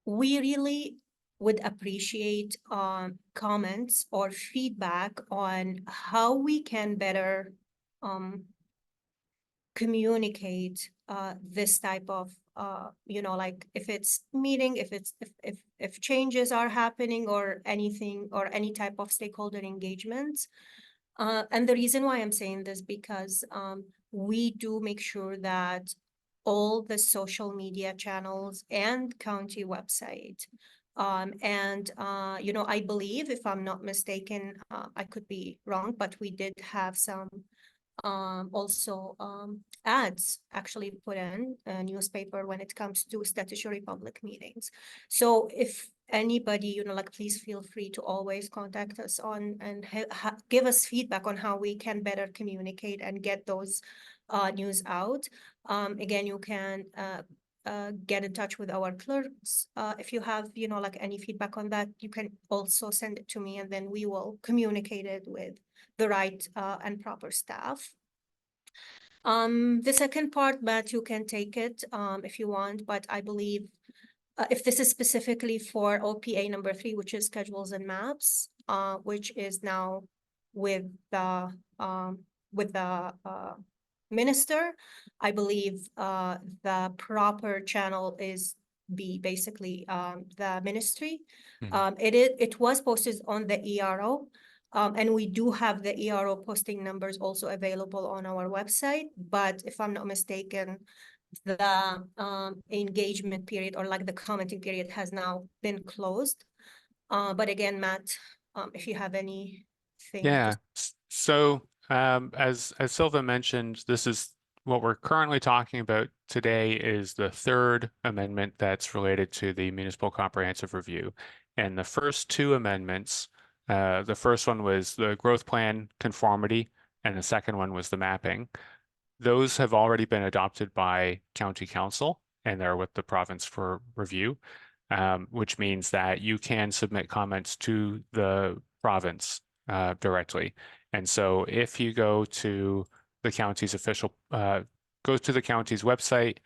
we really would appreciate comments or feedback on how we can better communicate this type of like if it's meeting, if changes are happening or anything or any type of stakeholder engagements. And the reason why I'm saying this because we do make sure that all the social media channels and county website and I believe, if I'm not mistaken, I could be wrong, but we did have some also ads actually put in a newspaper when it comes to statutory public meetings. So if anybody, like, please feel free to always contact us on and give us feedback on how we can better communicate and get those news out. Again, you can get in touch with our clerks. If you have, like any feedback on that, you can also send it to me and then we will communicate it with the right and proper staff. The second part, Matt, you can take it if you want, but I believe if this is specifically for OPA number 3, which is schedules and maps, which is now with the minister, I believe the proper channel is basically the ministry. It was posted on the ERO. And we do have the ERO posting numbers also available on our website. But if I'm not mistaken, the engagement period or like the commenting period has now been closed. But again, Matt, if you have anything. Yeah. So as Silva mentioned, this is what we're currently talking about today is the third amendment that's related to the Municipal Comprehensive Review. And the first two amendments, the first one was the growth plan conformity, and the second one was the mapping. Those have already been adopted by County Council, and they're with the province for review, which means that you can submit comments to the province directly. And so if you go to the county's go to the county's website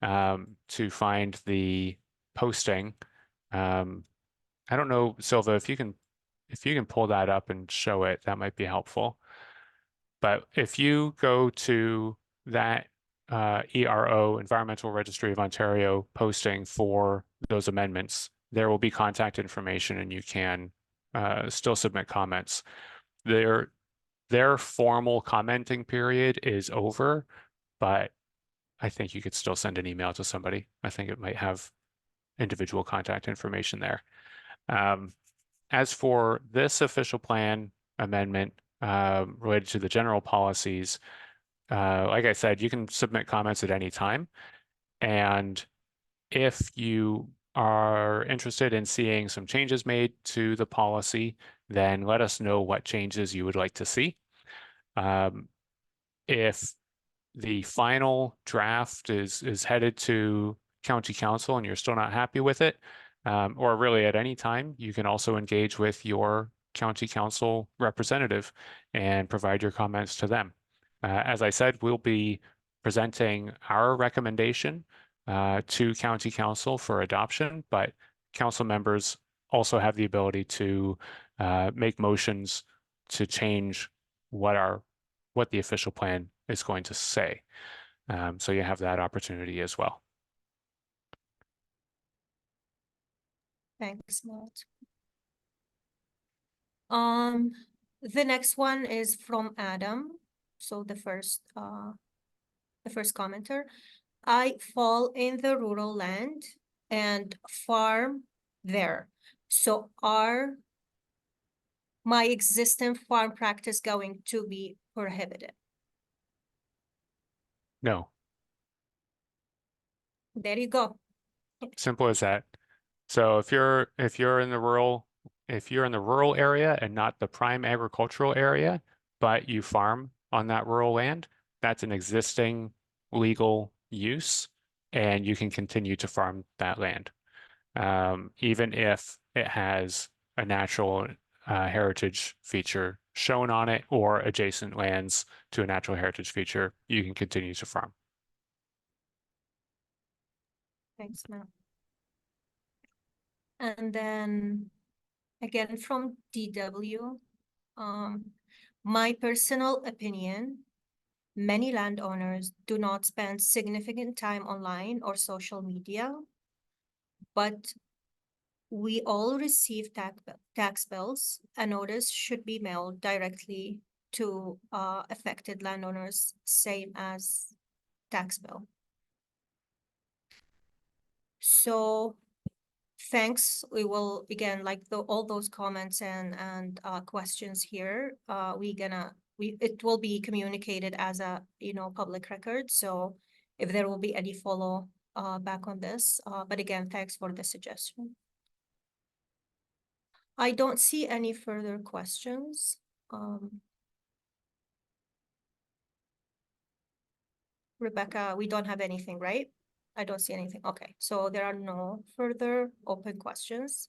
to find the posting. I don't know, Silva, if you can pull that up and show it, that might be helpful. But if you go to that ERO, Environmental Registry of Ontario posting for those amendments, there will be contact information and you can still submit comments. Their formal commenting period is over, but I think you could still send an email to somebody. I think it might have individual contact information there. As for this official plan amendment related to the general policies, like I said, you can submit comments at any time. And if you are interested in seeing some changes made to the policy, then let us know what changes you would like to see. If the final draft is headed to County Council and you're still not happy with it, or really at any time, you can also engage with your County Council representative and provide your comments to them. As I said, we'll be presenting our recommendation to County Council for adoption, but council members also have the ability to make motions to change what the official plan is going to say. So you have that opportunity as well. Thanks, Matt. The next one is from Adam. So the first commenter. I fall in the rural land and farm there. So are my existing farm practice going to be prohibited? No, There you go. simple as that. So if you're in the rural area and not the prime agricultural area, but you farm on that rural land, that's an existing legal use, and you can continue to farm that land, even if it has a natural heritage feature shown on it or adjacent lands to a natural heritage feature, you can continue to farm. Thanks, Matt. And then again from DW, my personal opinion, many landowners do not spend significant time online or social media, but we all receive tax bills. A notice should be mailed directly to affected landowners, same as tax bill. So thanks. We will, again, like all those comments and questions here, it will be communicated as a, public record. So if there will be any follow back on this, but again, thanks for the suggestion. I don't see any further questions. Rebecca, we don't have anything, right? I don't see anything. Okay, so there are no further open questions.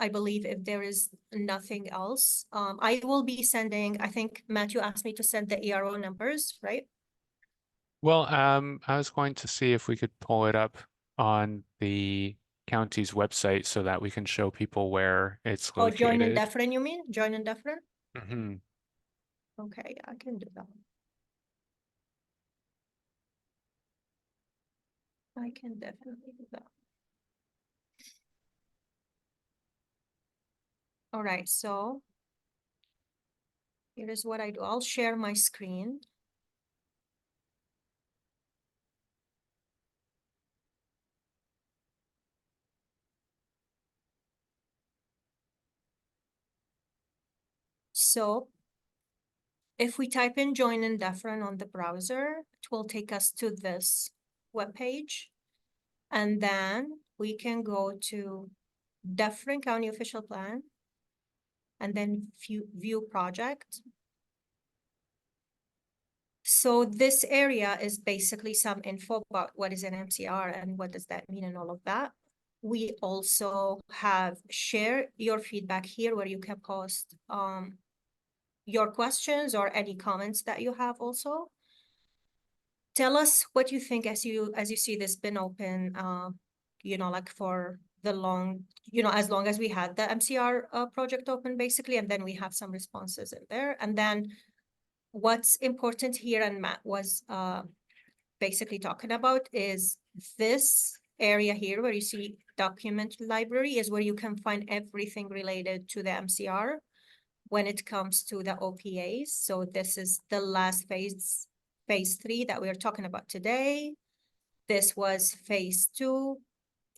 I believe if there is nothing else, I will be sending, I think Matthew asked me to send the ERO numbers, right? Well, I was going to see if we could pull it up on the county's website so that we can show people where it's Oh, join and located. deferent, you mean? Join and deferent? Hmm. Okay, I can do that. I can definitely do that. All right, so here is what I do. I'll share my screen. So if we type in join and deferent on the browser, it will take us to this webpage. And then we can go to Dufferin County Official Plan and then view project. So this area is basically some info about what is an MCR and what does that mean and all of that. We also have share your feedback here where you can post your questions or any comments that you have also. Tell us what you think as you see this been open, like for the long, as long as we had the MCR project open basically, and then we have some responses in there. And then what's important here, and Matt was basically talking about, is this area here where you see document library is where you can find everything related to the MCR when it comes to the OPAs. So this is the last phase 3 that we're talking about today. This was phase 2,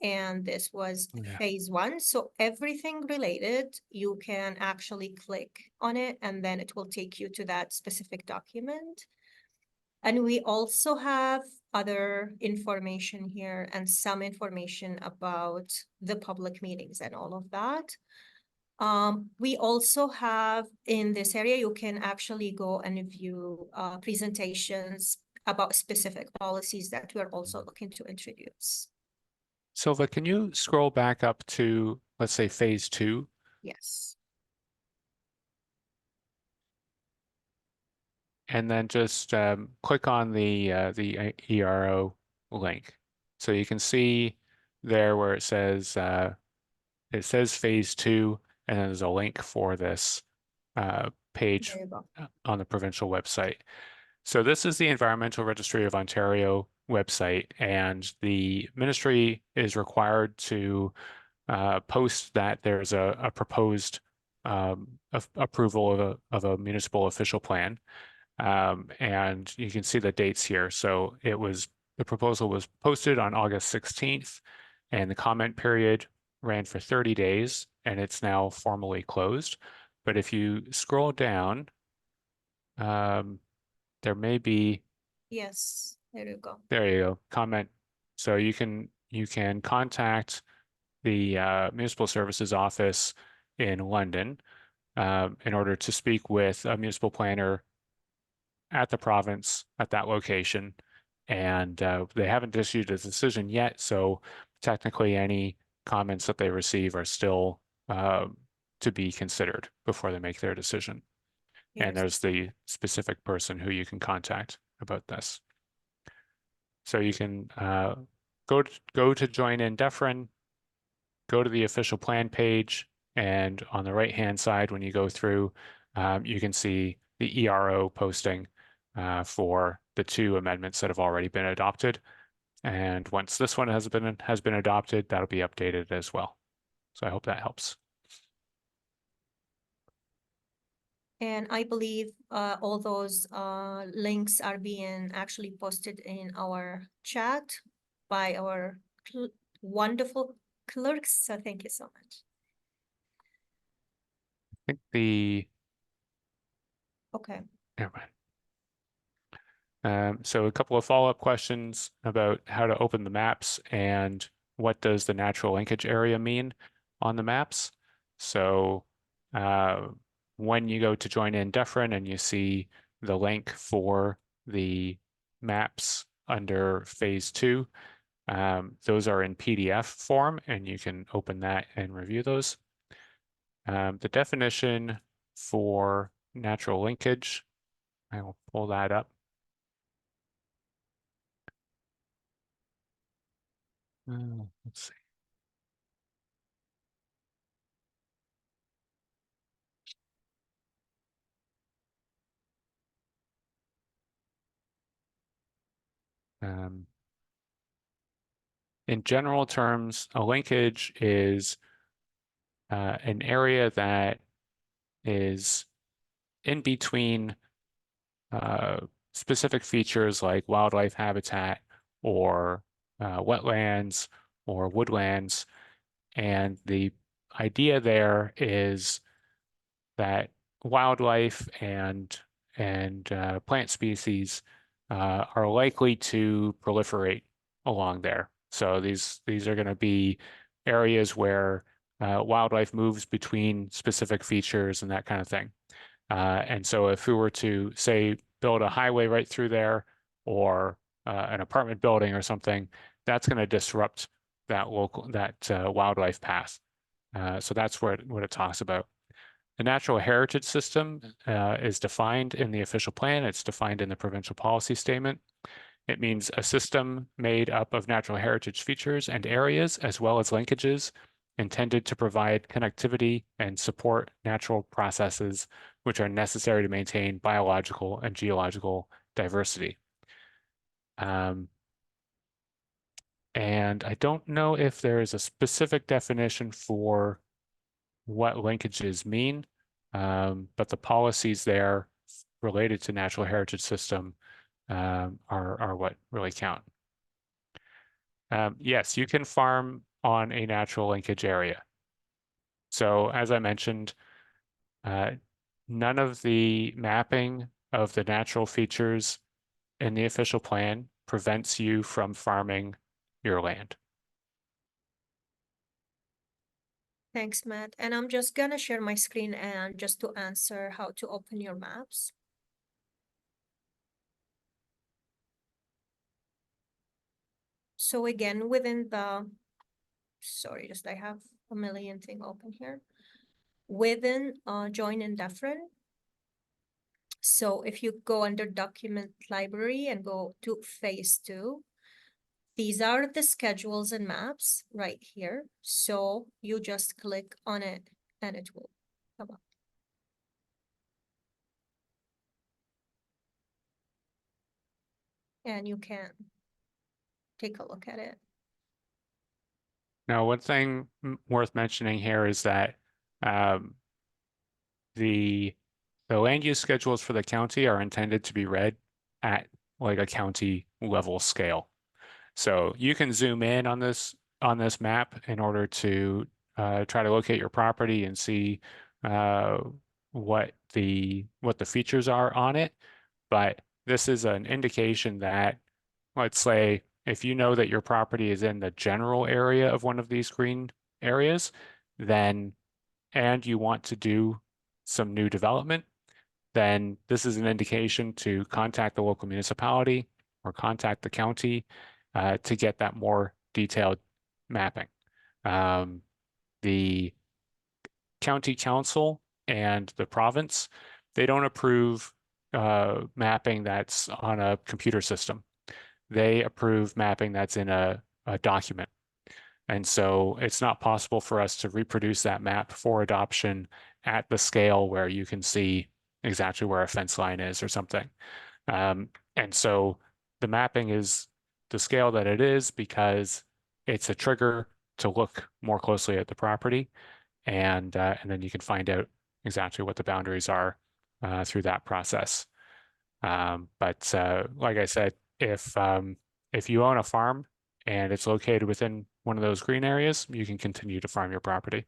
and this was phase 1. So everything related, you can actually click on it, and then it will take you to that specific document. And we also have other information here and some information about the public meetings and all of that. We also have in this area, you can actually go and view presentations about specific policies that we're also looking to introduce. Silva, can you scroll back up to, let's say, phase 2? Yes. And then just click on the ERO link. So you can see there where it says phase 2, and then there's a link for this page on the provincial website. So this is the Environmental Registry of Ontario website, and the ministry is required to post that there's a proposed approval of a municipal official plan. And you can see the dates here. So the proposal was posted on August 16th, and the comment period ran for 30 days, and it's now formally closed. But if you scroll down, there may be. Yes, there you go. There you go. Comment. So you can contact the municipal services office in London in order to speak with a municipal planner at the province at that location, and they haven't issued a decision yet. So technically, any comments that they receive are still to be considered before they make their decision. And there's the specific person who you can contact about this. So you can go to join in Defrin, go to the official plan page, and on the right-hand side, when you go through, you can see the ERO posting for the two amendments that have already been adopted. And once this one has been adopted, that'll be updated as well. So I hope that helps. And I believe all those links are being actually posted in our chat by our wonderful clerks. So thank you so much. I think Okay. never mind. So a couple of follow-up questions about how to open the maps and what does the natural linkage area mean on the maps. So when you go to join in Defrin and you see the link for the maps under phase 2, those are in PDF form and you can open that and review those. The definition for natural linkage, I will pull that up. Let's see. In general terms, a linkage is an area that is in between specific features like wildlife habitat or wetlands or woodlands. And the idea there is that wildlife and plant species are likely to proliferate along there. So these are going to be areas where wildlife moves between specific features and that kind of thing. And so if we were to say build a highway right through there or an apartment building or something, that's going to disrupt that wildlife path. So that's what it talks about. The natural heritage system is defined in the official plan. It's defined in the provincial policy statement. It means a system made up of natural heritage features and areas, as well as linkages, intended to provide connectivity and support natural processes which are necessary to maintain biological and geological diversity. And I don't know if there is a specific definition for what linkages mean, but the policies there related to natural heritage system are what really count. Yes, you can farm on a natural linkage area. So as I mentioned, none of the mapping of the natural features in the official plan prevents you from farming your land. Thanks, Matt. And I'm just gonna share my screen and just to answer how to open your maps. So again, within the, sorry, just I have a million thing open here. Within join in Defrin. So if you go under document library and go to phase 2, these are the schedules and maps right here. So you just click on it and it will come up. And you can take a look at it. Now, one thing worth mentioning here is that the land use schedules for the county are intended to be read at like a county level scale. So you can zoom in on this map in order to try to locate your property and see what the features are on it. But this is an indication that, let's say, if you know that your property is in the general area of one of these green areas, then and you want to do some new development, then this is an indication to contact the local municipality or contact the county to get that more detailed mapping. The county council and the province, they don't approve mapping that's on a computer system. They approve mapping that's in a document. And so it's not possible for us to reproduce that map for adoption at the scale where you can see exactly where a fence line is or something. And so the mapping is the scale that it is because it's a trigger to look more closely at the property, and then you can find out exactly what the boundaries are through that process. But like I said, if you own a farm and it's located within one of those green areas, you can continue to farm your property.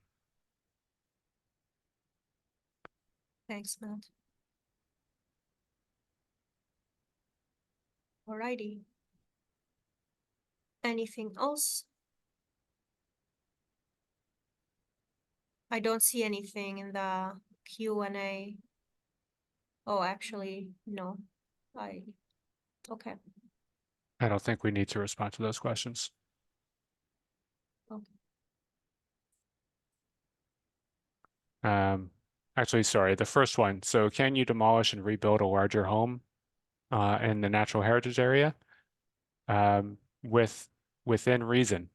Thanks, Matt. Alrighty. Anything else? I don't see anything in the Q&A. Oh, actually, no. Okay. I don't think we need to respond to those questions. Okay. Actually, sorry, the first one. So can you demolish and rebuild a larger home in the natural heritage area? Within reason,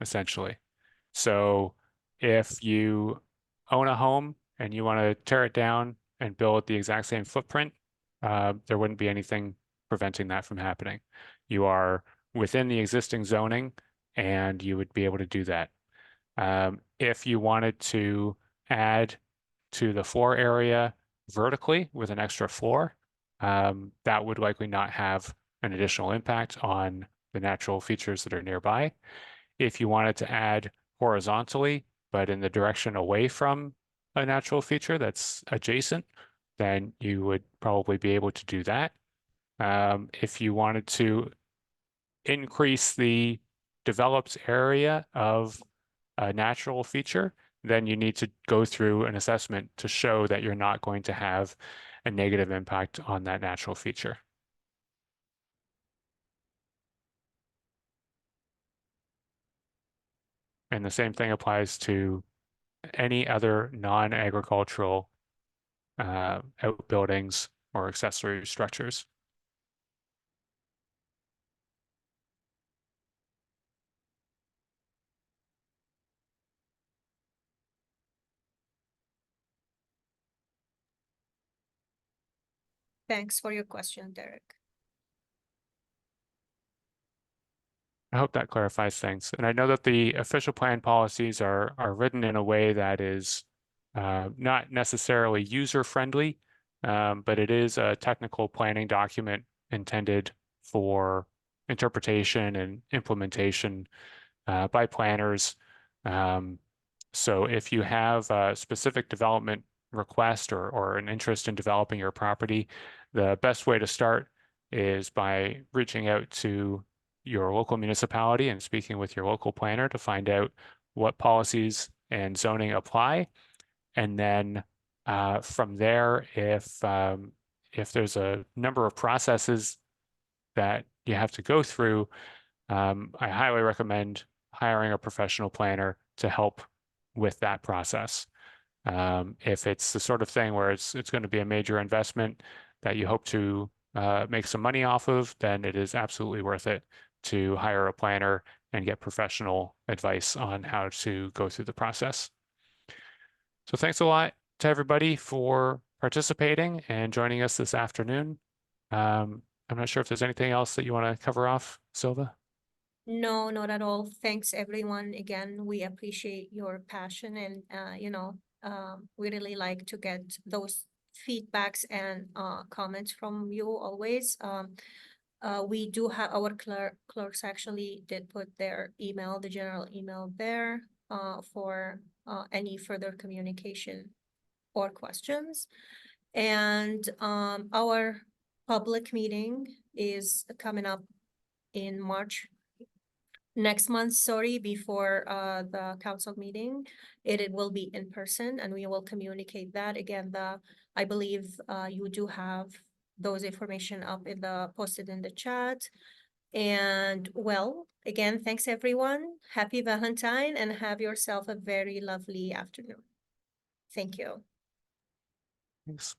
essentially. So if you own a home and you want to tear it down and build the exact same footprint, there wouldn't be anything preventing that from happening. You are within the existing zoning and you would be able to do that. If you wanted to add to the floor area vertically with an extra floor, that would likely not have an additional impact on the natural features that are nearby. If you wanted to add horizontally, but in the direction away from a natural feature that's adjacent, then you would probably be able to do that. If you wanted to increase the developed area of a natural feature, then you need to go through an assessment to show that you're not going to have a negative impact on that natural feature. And the same thing applies to any other non-agricultural outbuildings or accessory structures. Thanks for your question, Derek. I hope that clarifies things. And I know that the official plan policies are written in a way that is not necessarily user-friendly, but it is a technical planning document intended for interpretation and implementation by planners. So if you have a specific development request or an interest in developing your property, the best way to start is by reaching out to your local municipality and speaking with your local planner to find out what policies and zoning apply. And then from there, if there's a number of processes that you have to go through, I highly recommend hiring a professional planner to help with that process. If it's the sort of thing where it's going to be a major investment that you hope to make some money off of, then it is absolutely worth it to hire a planner and get professional advice on how to go through the process. So thanks a lot to everybody for participating and joining us this afternoon. I'm not sure if there's anything else that you want to cover off, Silva. No, not at all. Thanks, everyone. Again, we appreciate your passion and, we really like to get those feedbacks and comments from you always. We do have our clerks actually did put their email, the general email there for any further communication or questions. And our public meeting is coming up in March next month, sorry, before the council meeting. It will be in person and we will communicate that. Again, I believe you do have those information up in posted in the chat. And well, again, thanks everyone. Happy Valentine and have yourself a very lovely afternoon. Thank you. Thanks.